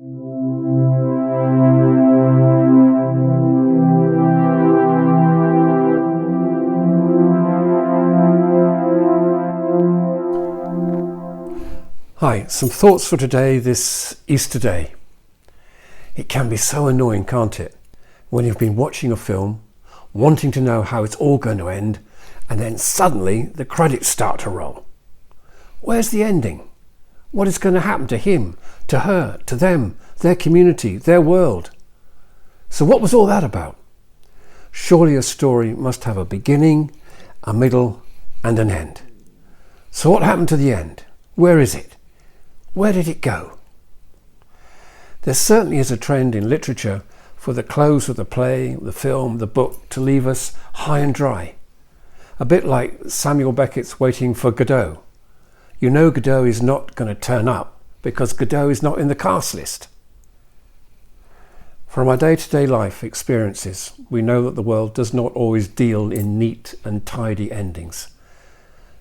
Hi, some thoughts for today, this Easter day. It can be so annoying, can't it? When you've been watching a film, wanting to know how it's all going to end, and then suddenly the credits start to roll. Where's the ending? What is going to happen to him, to her, to them, their community, their world? So what was all that about? Surely a story must have a beginning, a middle, and an end. So what happened to the end? Where is it? Where did it go? There certainly is a trend in literature for the close of the play, the film, the book to leave us high and dry. A bit like Samuel Beckett's Waiting for Godot. You know Godot is not going to turn up because Godot is not in the cast list. From our day-to-day life experiences, we know that the world does not always deal in neat and tidy endings.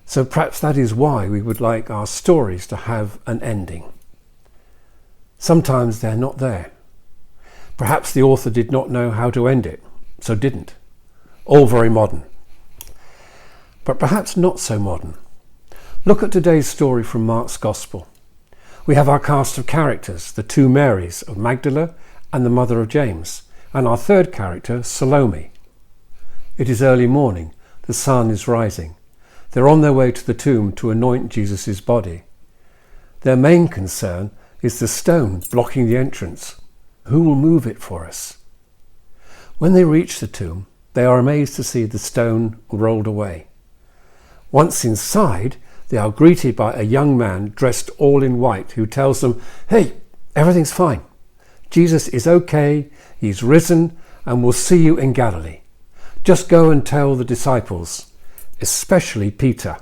So perhaps that is why we would like our stories to have an ending. Sometimes they're not there. Perhaps the author did not know how to end it, so didn't. All very modern. But perhaps not so modern. Look at today's story from Mark's Gospel. We have our cast of characters, the two Marys of Magdala and the mother of James, and our third character, Salome. It is early morning. The sun is rising. They're on their way to the tomb to anoint Jesus' body. Their main concern is the stone blocking the entrance. Who will move it for us? When they reach the tomb, they are amazed to see the stone rolled away. Once inside, they are greeted by a young man dressed all in white who tells them, "Hey, everything's fine. Jesus is okay, he's risen, and we'll see you in Galilee. Just go and tell the disciples, especially Peter."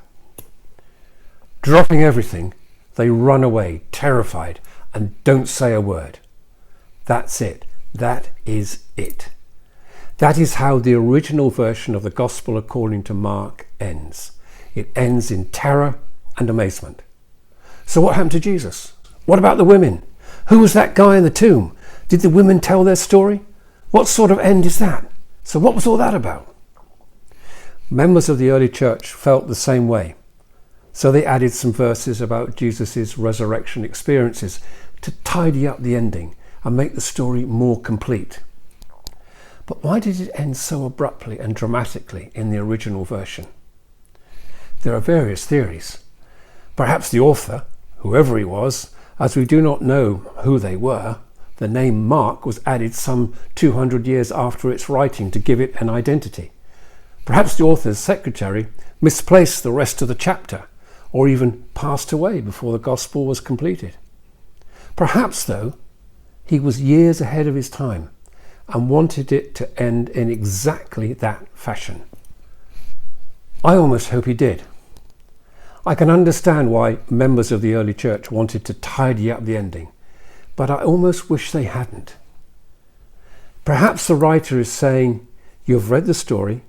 Dropping everything, they run away, terrified, and don't say a word. That's it. That is it. That is how the original version of the Gospel according to Mark ends. It ends in terror and amazement. So what happened to Jesus? What about the women? Who was that guy in the tomb? Did the women tell their story? What sort of end is that? So what was all that about? Members of the early church felt the same way. So they added some verses about Jesus' resurrection experiences to tidy up the ending and make the story more complete. But why did it end so abruptly and dramatically in the original version? There are various theories. Perhaps the author, whoever he was, as we do not know who they were, the name Mark was added some 200 years after its writing to give it an identity. Perhaps the author's secretary misplaced the rest of the chapter, or even passed away before the gospel was completed. Perhaps, though, he was years ahead of his time and wanted it to end in exactly that fashion. I almost hope he did. I can understand why members of the early church wanted to tidy up the ending, but I almost wish they hadn't. Perhaps the writer is saying, you've read the story,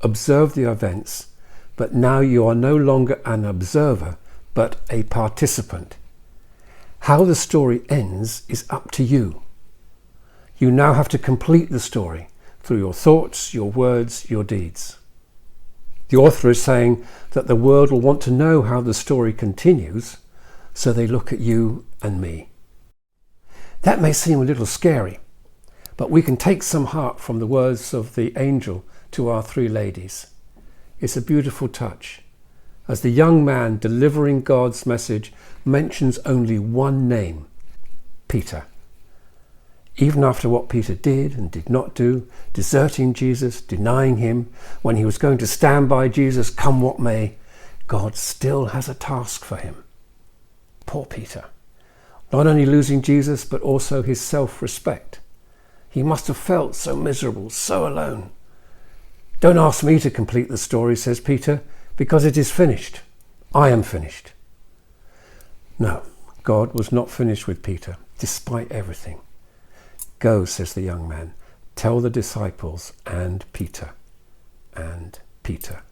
observed the events, but now you are no longer an observer, but a participant. How the story ends is up to you. You now have to complete the story through your thoughts, your words, your deeds. The author is saying that the world will want to know how the story continues, so they look at you and me. That may seem a little scary, but we can take some heart from the words of the angel to our three ladies. It's a beautiful touch, as the young man delivering God's message mentions only one name, Peter. Even after what Peter did and did not do, deserting Jesus, denying him, when he was going to stand by Jesus, come what may, God still has a task for him. Poor Peter, not only losing Jesus, but also his self-respect. He must have felt so miserable, so alone. Don't ask me to complete the story, says Peter, because it is finished. I am finished. No, God was not finished with Peter, despite everything. Go, says the young man, tell the disciples and Peter. And Peter.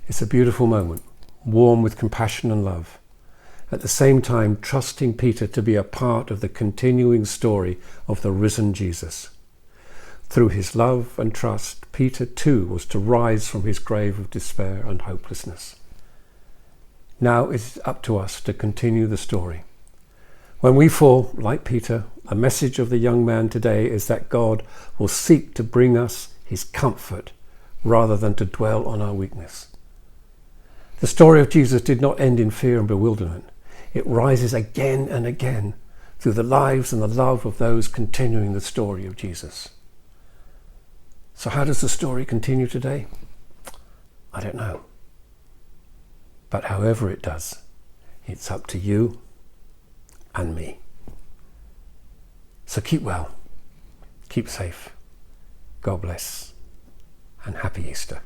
It's a beautiful moment, warm with compassion and love. at the same time trusting Peter to be a part of the continuing story of the risen Jesus. Through his love and trust, Peter too was to rise from his grave of despair and hopelessness. Now it is up to us to continue the story. When we fall, like Peter, the message of the young man today is that God will seek to bring us his comfort rather than to dwell on our weakness. The story of Jesus did not end in fear and bewilderment. It rises again and again through the lives and the love of those continuing the story of Jesus. So how does the story continue today? I don't know. But however it does, it's up to you and me. So keep well, keep safe, God bless, and happy Easter.